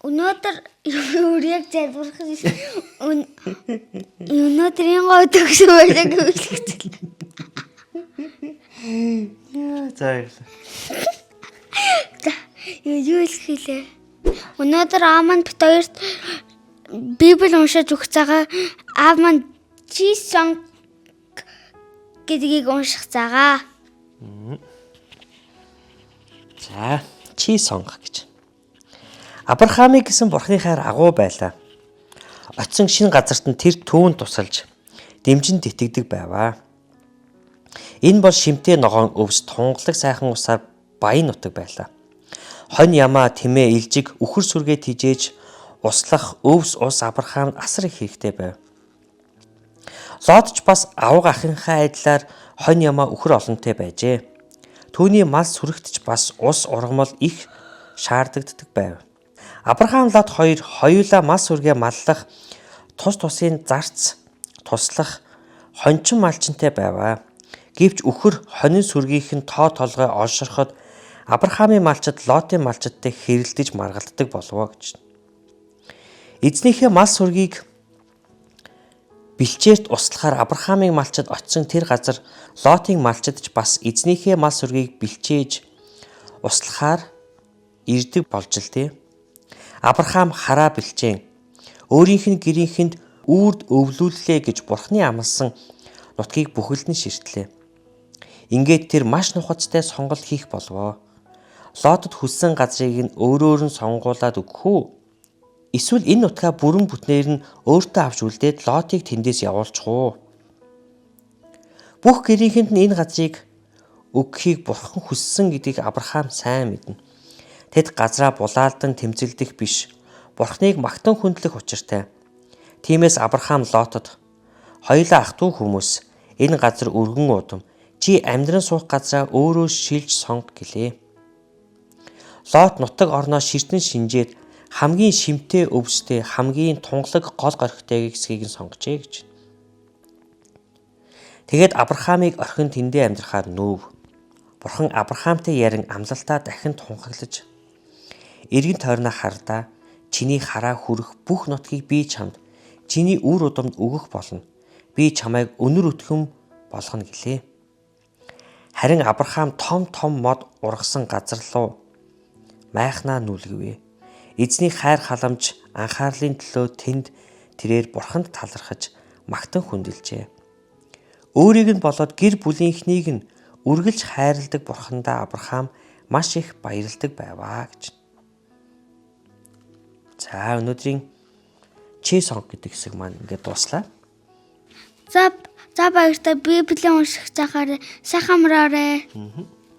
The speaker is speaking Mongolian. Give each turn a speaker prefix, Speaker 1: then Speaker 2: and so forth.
Speaker 1: Өнөөдөр яг залбирах биш. Өнөөдрийн гоо төгсөн байлаа гэж хэлсэн.
Speaker 2: За.
Speaker 1: За, юу хэлээ? Өнөөдөр ааман бит хоёрт Библи уншиж өгч байгаа. Аав маань Чисон гэдгийг унших цагаа.
Speaker 2: За, Чисон гэж. Авраамыг гэсэн Бурхны хайр агуу байлаа. Очсон шинэ газарт нь тэр түүнд тусалж дэмжинд итгэдэг байваа. Энэ бол шимтэй ногоон өвс тунгалаг сайхан усаар баян нутаг байлаа. Хонь ямаа тэмээ илжиг үхэр сүргээ тижээж услах өвс ус Авраамд асар их хэрэгтэй байв. Лот ч бас авга ахынхаа айдлаар хонь ямаа үхэр олонтой байжээ. Түүний мал сүрэгтч бас ус ургамал их шаардагддаг байв. Авраам Лот хоёр хоёулаа мал сүргээ маллах, тус тусын зарц туслах хончин малчинтай байваа. Гэвч үхэр хонин сүргийнхэн тоо толгой олширход Авраамын малчид Лотын малчидтай хэрэлдэж маргалддаг болов гэж. Эзнийхээ мал сүргийг бэлчээрт услахаар Авраамын малчид очсон тэр газар Лотын малчид ч бас эзнийхээ мал сүргийг бэлчээж услахаар ирдэг болж л дээ. Авраам хараа бэлчээн өөрийнх нь гэрийнхэнд үрд өвлүүллээ гэж Бурхны амласан нутгийг бүхэлд нь ширтлээ. Ингээд тэр маш нухацтай сонголт хийх болвоо. Лотод хүссэн газрыг нь өөрөөр нь сонгуулад өгөх үү? Эсвэл энэ нутгаа бүрэн бүтнээр нь өөртөө авч үлдээд Лотыг тэндээс явуулчих уу? Бүх гэрийнхэнд нь энэ газрыг өгөхийг Бурхан хүссэн гэдгийг Авраам сайн мэднэ. Тэд газраа булаалдан тэмцэлдэх биш, Бурханыг магтан хүндлэх учиртай. Тиймээс Авраам Лотод хоёулаа ах トゥ хүмүүс энэ газар өргөн удам чи амьдран суух газраа өөрөө шилж сонг гэлээ. Лот нутаг орноо ширтэн шинжээд хамгийн шимтэй өвстэй хамгийн тунгалаг гол горхтой гэсгийг нь сонгожээ гэж. Тэгээд Авраамыг орхин тэндээ амьдрахаар нүүв. Бурхан Авраамтай ярин амлалтаа дахин тунхаглаж эргэн тойрноо хардаа чиний хараа хүрэх бүх нутгийг би чамд чиний үр удамд өгөх болно. Би чамайг өнөр өтгөн болгоно гэлээ. Харин Авраам том мод ургасан газар руу майхнаа нүлгэвэ. Эзний хайр халамж анхаарлын төлөө тэнд тэрээр Бурханд талархаж магтан хүндэлжээ. Өөрийг нь болоод гэр бүлийнхнийг нь үргэлж хайрладаг Бурхандаа Авраам маш их баярладаг байваа гэж. За өнөөдрийн Чисон гэдэг хэсэг маань ингээд дуслаа.
Speaker 1: За баяртай Библийн унших цагаар сайхан амраарай.